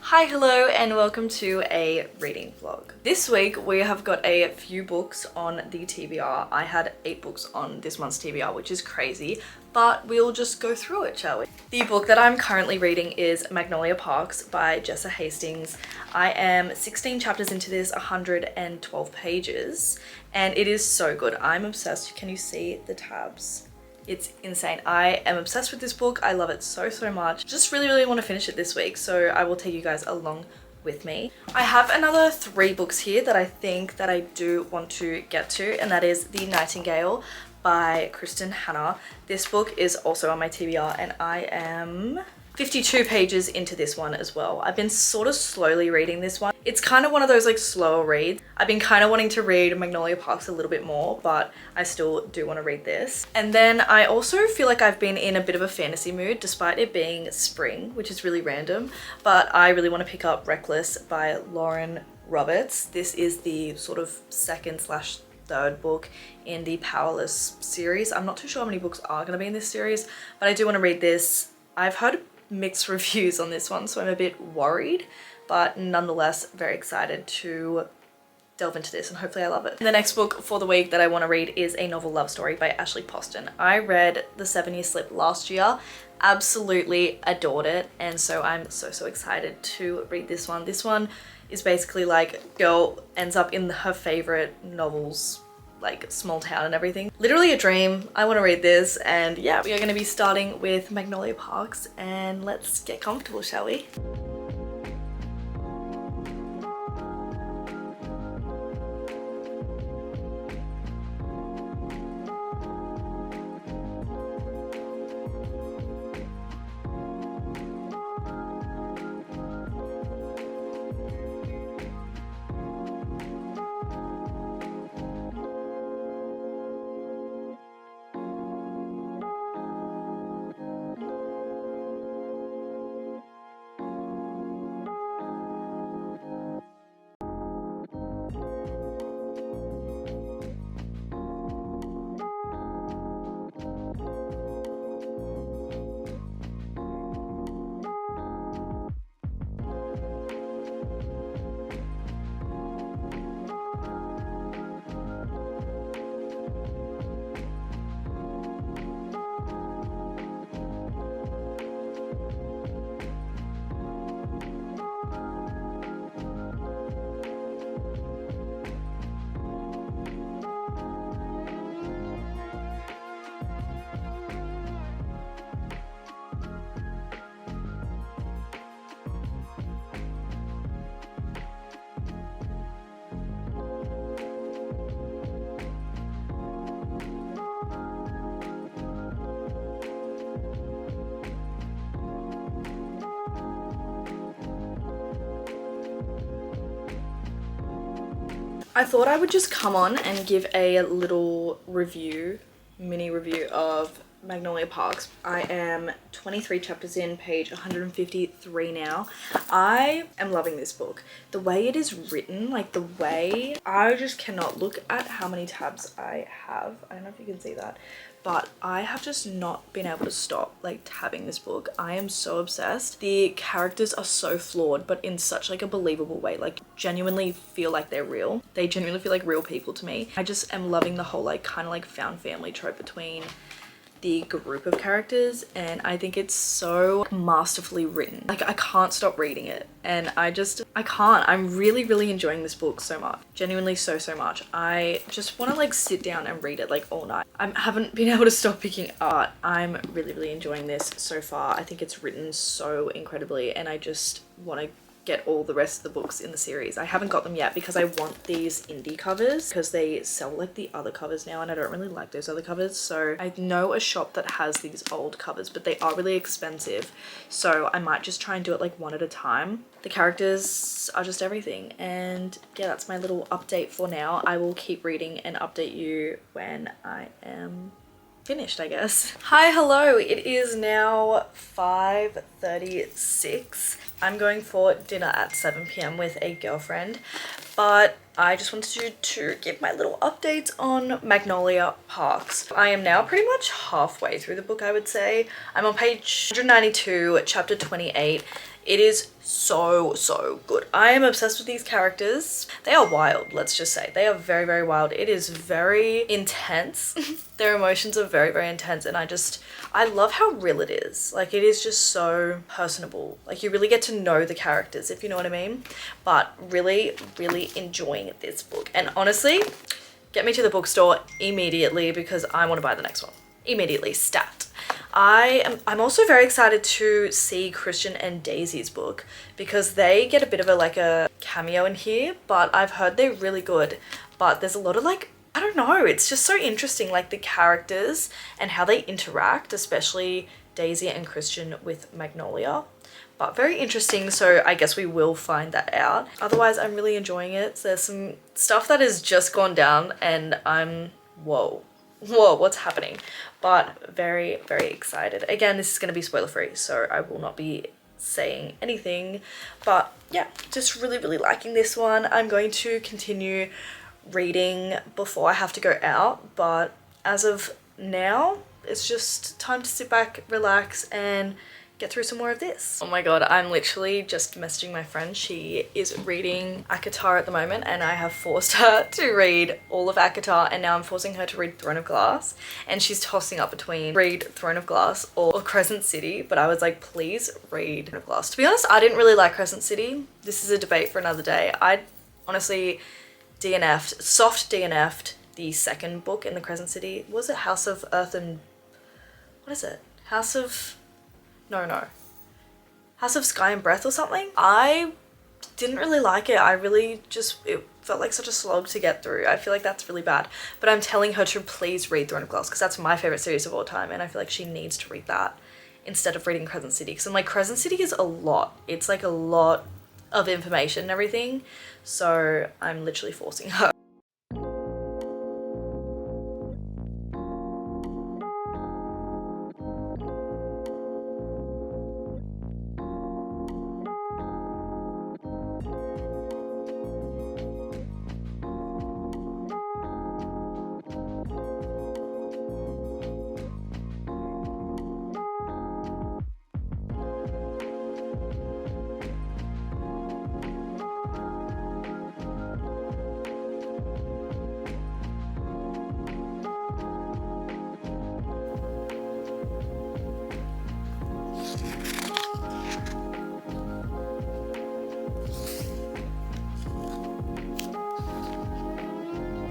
Hi, hello, and welcome to a reading vlog. This week we have got a few books on the TBR. I had 8 books on this month's TBR, which is crazy, but we'll just go through it, shall we? The book that I'm currently reading is Magnolia Parks by Jessa Hastings. I am 16 chapters into this, 112 pages, and it is so good. I'm obsessed. Can you see the tabs? It's insane. I am obsessed with this book. I love it so much. Just really want to finish it this week, so I will take you guys along with me. I have another 3 books here that I think that I do want to get to, and that is The Nightingale by Kristin. This book is also on my TBR, and I am 52 pages into this one as well. I've been sort of slowly reading this one. It's kind of one of those like slower reads. I've been kind of wanting to read Magnolia Parks a little bit more, but I still do want to read this. And then I also feel like I've been in a bit of a fantasy mood despite it being spring, which is really random, but I really want to pick up Reckless by Lauren Roberts. This is the sort of second/third book in the Powerless series. I'm not too sure how many books are going to be in this series, but I do want to read this. I've heard mixed reviews on this one, so I'm a bit worried, but nonetheless very excited to delve into this, and hopefully I love it. And the next book for the week that I want to read is a novel love story by Ashley Poston. I read The 7-Year Slip last year, absolutely adored it, and so I'm so excited to read this one. This one is basically like girl ends up in her favorite novels, like small town and everything. Literally a dream. I want to read this, and yeah, we are going to be starting with Magnolia Parks, and let's get comfortable, shall we? I thought I would just come on and give a little mini review of Magnolia Parks. I am 23 chapters in, page 153 now. I am loving this book. The way it is written, like the way, I just cannot look at how many tabs I have. I don't know if you can see that, but I have just not been able to stop like tabbing this book. I am so obsessed. The characters are so flawed, but in such like a believable way, like genuinely feel like they're real. They genuinely feel like real people to me. I just am loving the whole like kind of like found family trope between the group of characters, and I think it's so masterfully written. Like I can't stop reading it, and I can't. I'm really enjoying this book so much. Genuinely so much. I just want to like sit down and read it like all night. I haven't been able to stop picking art. I'm really enjoying this so far. I think it's written so incredibly, and I just want to get all the rest of the books in the series. I haven't got them yet because I want these indie covers because they sell like the other covers now, and I don't really like those other covers. So I know a shop that has these old covers, but they are really expensive, so I might just try and do it like one at a time. The characters are just everything, and yeah, that's my little update for now. I will keep reading and update you when I am finished, I guess. Hi, hello. It is now 5:36. I'm going for dinner at 7 p.m. with a girlfriend, but I just wanted to give my little updates on Magnolia Parks. I am now pretty much halfway through the book, I would say. I'm on page 192, chapter 28. It is so good. I am obsessed with these characters. They are wild, let's just say. They are very wild. It is very intense. Their emotions are very intense, and I love how real it is. Like, it is just so personable. Like, you really get to know the characters, if you know what I mean. But really enjoying this book. And honestly, get me to the bookstore immediately because I want to buy the next one. Immediately, stat. I'm also very excited to see Kristin and Daisy's book because they get a bit of a cameo in here, but I've heard they're really good. But there's a lot of I don't know, it's just so interesting, like the characters and how they interact, especially Daisy and Kristin with Magnolia. But very interesting, so I guess we will find that out. Otherwise, I'm really enjoying it. So there's some stuff that has just gone down and I'm, whoa, what's happening? But very excited. Again, this is going to be spoiler free, so I will not be saying anything. But yeah, just really liking this one. I'm going to continue reading before I have to go out, but as of now, it's just time to sit back, relax, and get through some more of this. Oh my god, I'm literally just messaging my friend. She is reading ACOTAR at the moment, and I have forced her to read all of ACOTAR, and now I'm forcing her to read Throne of Glass, and she's tossing up between read Throne of Glass or Crescent City, but I was like, please read Throne of Glass. To be honest, I didn't really like Crescent City. This is a debate for another day. I honestly soft DNF'd the second book in the Crescent City. Was it House of Earth and... what is it? House of Sky and Breath or something? I didn't really like it. It felt like such a slog to get through. I feel like that's really bad. But I'm telling her to please read Throne of Glass because that's my favorite series of all time, and I feel like she needs to read that instead of reading Crescent City. Because I'm like, Crescent City is a lot. It's like a lot of information and everything. So I'm literally forcing her.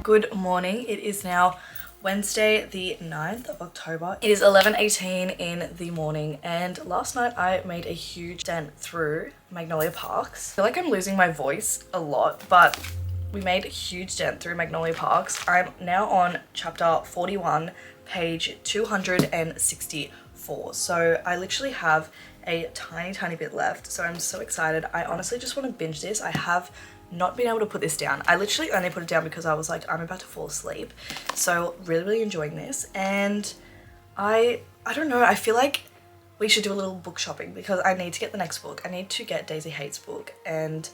Good morning. It is now Wednesday the 9th of October. It is 11:18 in the morning, and last night I made a huge dent through Magnolia Parks. I feel like I'm losing my voice a lot, but we made a huge dent through Magnolia Parks. I'm now on chapter 41, page 264. So I literally have a tiny bit left, so I'm so excited. I honestly just want to binge this. I have not been able to put this down. I literally only put it down because I was like, I'm about to fall asleep. So really enjoying this. And I don't know, I feel like we should do a little book shopping because I need to get the next book. I need to get Daisy Hate's book, and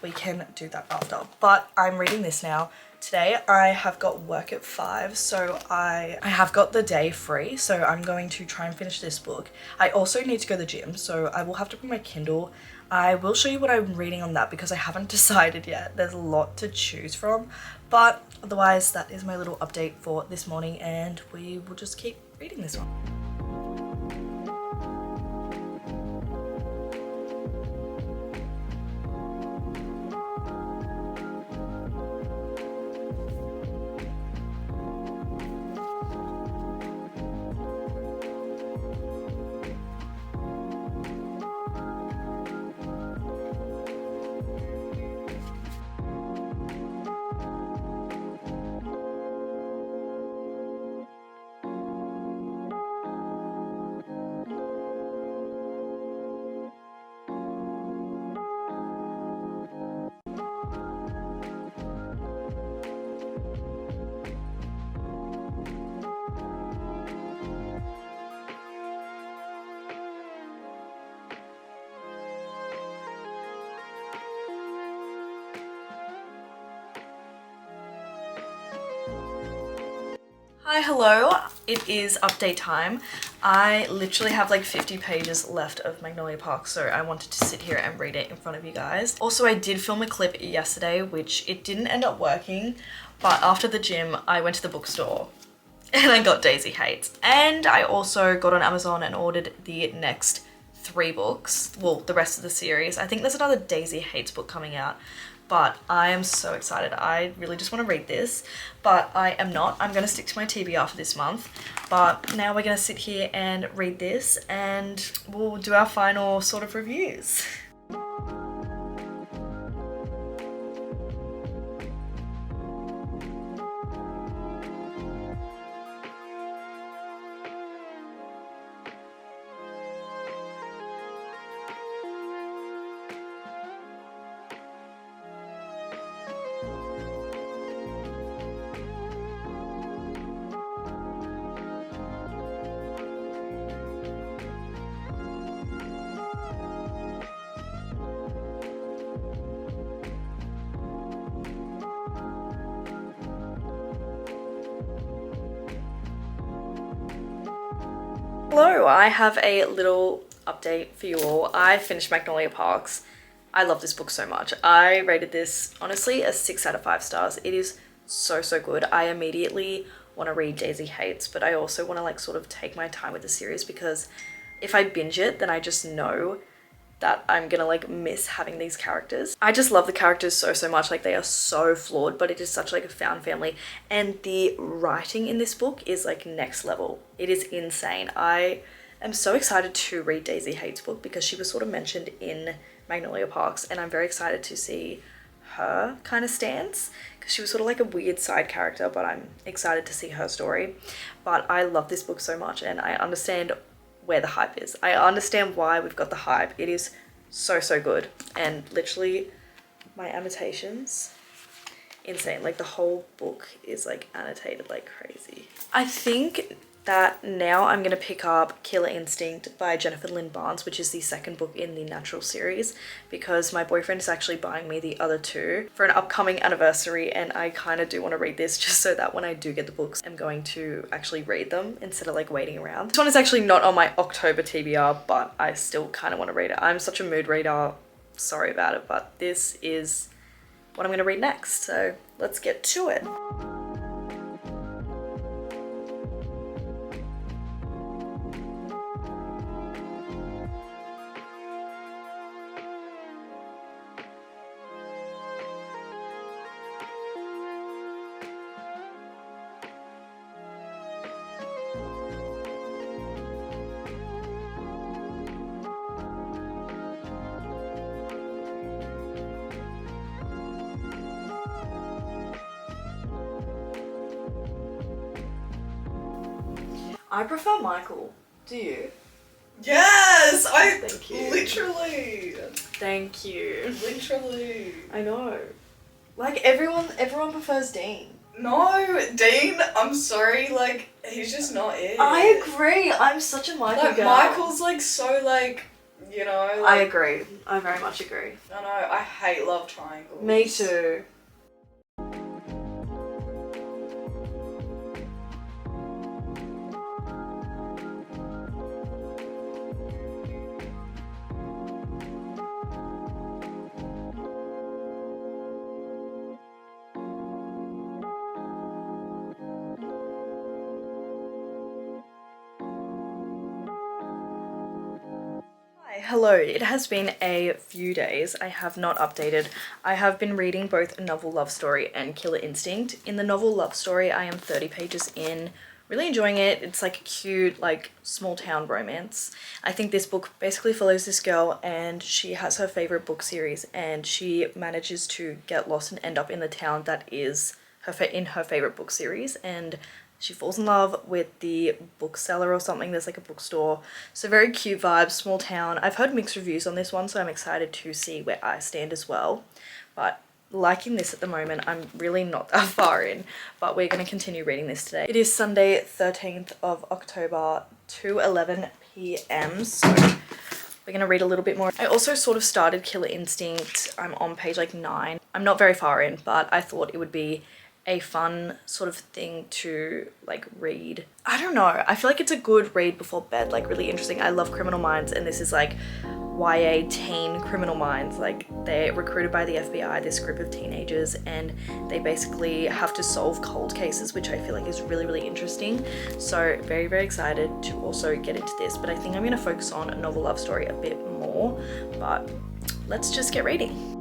we can do that after. But I'm reading this now. Today I have got work at 5, so I have got the day free, so I'm going to try and finish this book. I also need to go to the gym, so I will have to bring my Kindle. I will show you what I'm reading on that because I haven't decided yet. There's a lot to choose from, but otherwise that is my little update for this morning, and we will just keep reading this one. Hi, hello. It is update time. I literally have like 50 pages left of Magnolia Park, so I wanted to sit here and read it in front of you guys. Also, I did film a clip yesterday, which it didn't end up working, but after the gym, I went to the bookstore and I got Daisy Hates. And I also got on Amazon and ordered the next 3 books, well, the rest of the series. I think there's another Daisy Hates book coming out, but I am so excited. I really just want to read this, but I am not. I'm going to stick to my TBR for this month, but now we're going to sit here and read this and we'll do our final sort of reviews. Hello, I have a little update for you all. I finished Magnolia Parks. I love this book so much. I rated this, honestly, a 6 out of 5 stars. It is so, so good. I immediately want to read Daisy Hates, but I also want to like sort of take my time with the series because if I binge it, then I just know that I'm gonna like miss having these characters. I just love the characters so, so much. Like they are so flawed, but it is such like a found family. And the writing in this book is like next level. It is insane. I am so excited to read Daisy Hates' book because she was sort of mentioned in Magnolia Parks, and I'm very excited to see her kind of stance because she was sort of like a weird side character, but I'm excited to see her story. But I love this book so much and I understand where the hype is. I understand why we've got the hype. It is so, so good. And literally my annotations, insane. Like the whole book is like annotated like crazy. I think that now I'm gonna pick up Killer Instinct by Jennifer Lynn Barnes, which is the second book in the Natural series, because my boyfriend is actually buying me the other 2 for an upcoming anniversary, and I kind of do want to read this just so that when I do get the books, I'm going to actually read them instead of like waiting around. This one is actually not on my October TBR, but I still kind of want to read it. I'm such a mood reader, sorry about it, but this is what I'm going to read next, so let's get to it. I prefer Michael. Do you? Yes! Thank you. Literally. Thank you. Literally. I know. Like everyone prefers Dean. No, Dean, I'm sorry, like, he's just not it. I agree. I'm such a Michael Like, girl. Michael's like so like, you know, like, I agree. I very much agree. I know, I hate love triangles. Me too. Hello, it has been a few days. I have not updated. I have been reading both a novel love story and Killer Instinct. In the novel love story, I am 30 pages in, really enjoying it. It's like a cute, like small town romance. I think this book basically follows this girl and she has her favorite book series and she manages to get lost and end up in the town that is in her favorite book series, and she falls in love with the bookseller or something. There's like a bookstore. So very cute vibes, small town. I've heard mixed reviews on this one, so I'm excited to see where I stand as well. But liking this at the moment. I'm really not that far in, but we're going to continue reading this today. It is Sunday 13th of October, 2:11 p.m. So we're going to read a little bit more. I also sort of started Killer Instinct. I'm on page like 9. I'm not very far in, but I thought it would be a fun sort of thing to like read. I don't know, I feel like it's a good read before bed, like really interesting. I love criminal minds, and this is like YA teen criminal minds. Like they're recruited by the FBI, this group of teenagers, and they basically have to solve cold cases, which I feel like is really, really interesting. So very, very excited to also get into this, but I think I'm going to focus on a novel love story a bit more, but let's just get reading.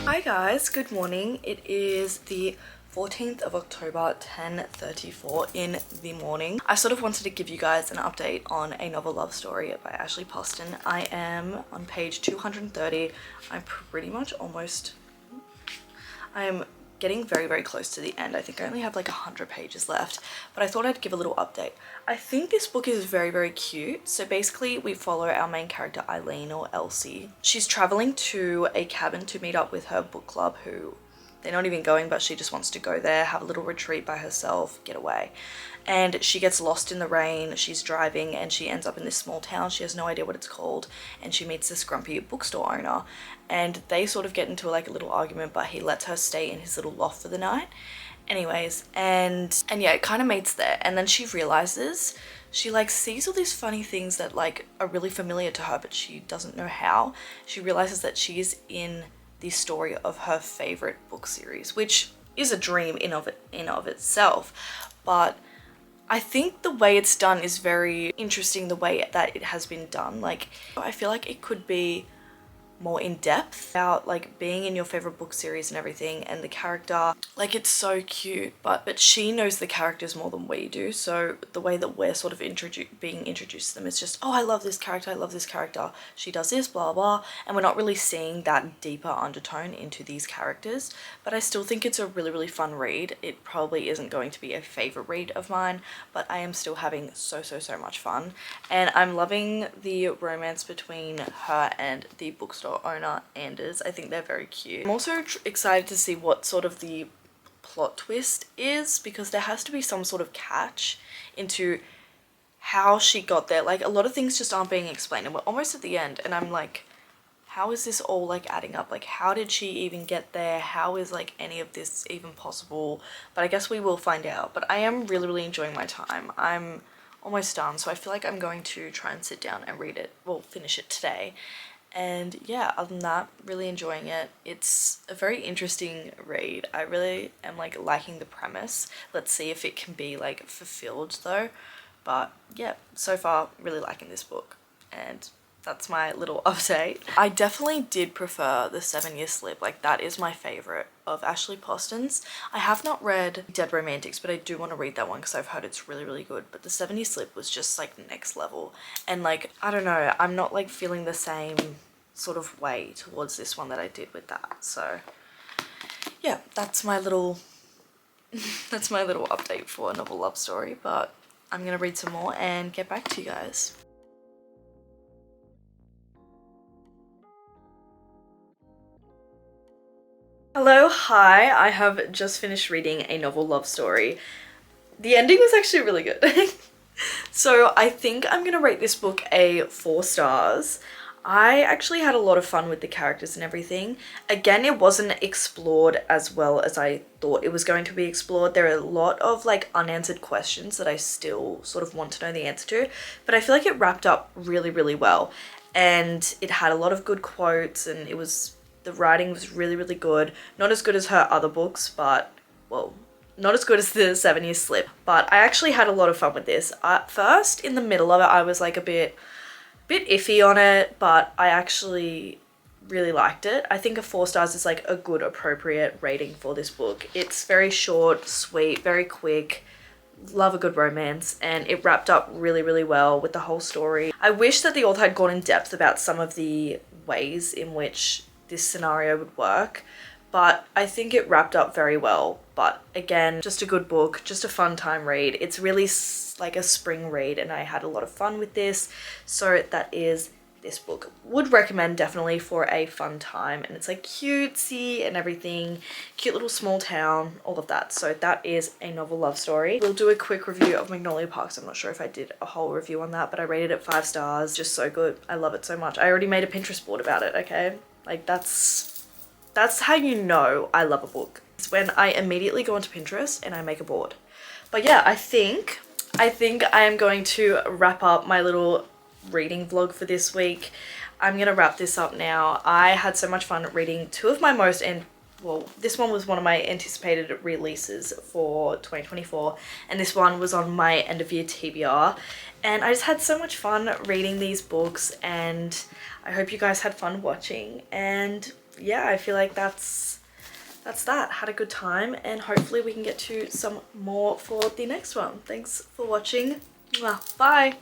Hi guys, good morning. It is the 14th of October, 10:34 in the morning. I sort of wanted to give you guys an update on A Novel Love Story by Ashley Poston. I am on page 230. I'm pretty much almost... I'm getting very, very close to the end. I think I only have like 100 pages left, but I thought I'd give a little update. I think this book is very, very cute. So basically we follow our main character Eileen, or Elsie. She's traveling to a cabin to meet up with her book club, who they're not even going, but she just wants to go there, have a little retreat by herself, get away. And she gets lost in the rain. She's driving and she ends up in this small town. She has no idea what it's called, and she meets this grumpy bookstore owner, and they sort of get into like a little argument, but he lets her stay in his little loft for the night. Anyways, and yeah, it kind of meets there, and then she realizes she like sees all these funny things that like are really familiar to her, but she doesn't know how. She realizes that she's in the story of her favorite book series, which is a dream in of itself, but I think the way it's done is very interesting, the way that it has been done. Like, I feel like it could be more in depth about like being in your favorite book series and everything, and the character, like it's so cute, but she knows the characters more than we do, so the way that we're sort of being introduced to them is just, oh, I love this character, I love this character, she does this, blah blah, and we're not really seeing that deeper undertone into these characters. But I still think it's a really, really fun read. It probably isn't going to be a favorite read of mine, but I am still having so much fun, and I'm loving the romance between her and the bookstore owner Anders. I think they're very cute. I'm also excited to see what sort of the plot twist is, because there has to be some sort of catch into how she got there. Like, a lot of things just aren't being explained, and we're almost at the end, and I'm like, how is this all like adding up? Like, how did she even get there? How is like any of this even possible? But I guess we will find out. But I am really, really enjoying my time. I'm almost done, so I feel like I'm going to try and sit down and read it, well, finish it today. And yeah, other than that, really enjoying it. It's a very interesting read. I really am like liking the premise. Let's see if it can be like fulfilled though. But yeah, so far really liking this book, and that's my little update. I definitely did prefer The 7-Year Slip. Like, that is my favorite of Ashley Poston's. I have not read Dead Romantics, but I do want to read that one because I've heard it's really, really good. But The 7-Year Slip was just like next level. And like, I don't know, I'm not like feeling the same sort of way towards this one that I did with that. So yeah, that's my little that's my little update for A Novel Love Story. But I'm gonna read some more and get back to you guys. Hello, hi, I have just finished reading A Novel Love Story. The ending was actually really good. So I think I'm gonna rate this book a 4 stars. I actually had a lot of fun with the characters and everything. Again, it wasn't explored as well as I thought it was going to be explored. There are a lot of like unanswered questions that I still sort of want to know the answer to, but I feel like it wrapped up really, really well. And it had a lot of good quotes, and the writing was really, really good. Not as good as her other books, but, well, not as good as The 7-Year Slip. But I actually had a lot of fun with this. At first, in the middle of it, I was like a bit iffy on it, but I actually really liked it. I think a 4 stars is like a good appropriate rating for this book. It's very short, sweet, very quick, love a good romance, and it wrapped up really, really well with the whole story. I wish that the author had gone in depth about some of the ways in which this scenario would work, but I think it wrapped up very well. But again, just a good book, just a fun time read. It's really like a spring read, and I had a lot of fun with this. So that is this book. Would recommend definitely for a fun time, and it's like cutesy and everything, cute little small town, all of that. So that is A Novel Love Story. We'll do a quick review of Magnolia Parks. I'm not sure if I did a whole review on that, but I rated it 5 stars. Just so good. I love it so much. I already made a Pinterest board about it, okay? Like that's how you know I love a book. It's when I immediately go onto Pinterest and I make a board. But yeah, I think I am going to wrap up my little reading vlog for this week. I'm gonna wrap this up now. I had so much fun reading two of my most, and well, this one was one of my anticipated releases for 2024, and this one was on my end of year TBR, and I just had so much fun reading these books, and I hope you guys had fun watching. And yeah, I feel like that's that. Had a good time, and hopefully we can get to some more for the next one. Thanks for watching. Bye.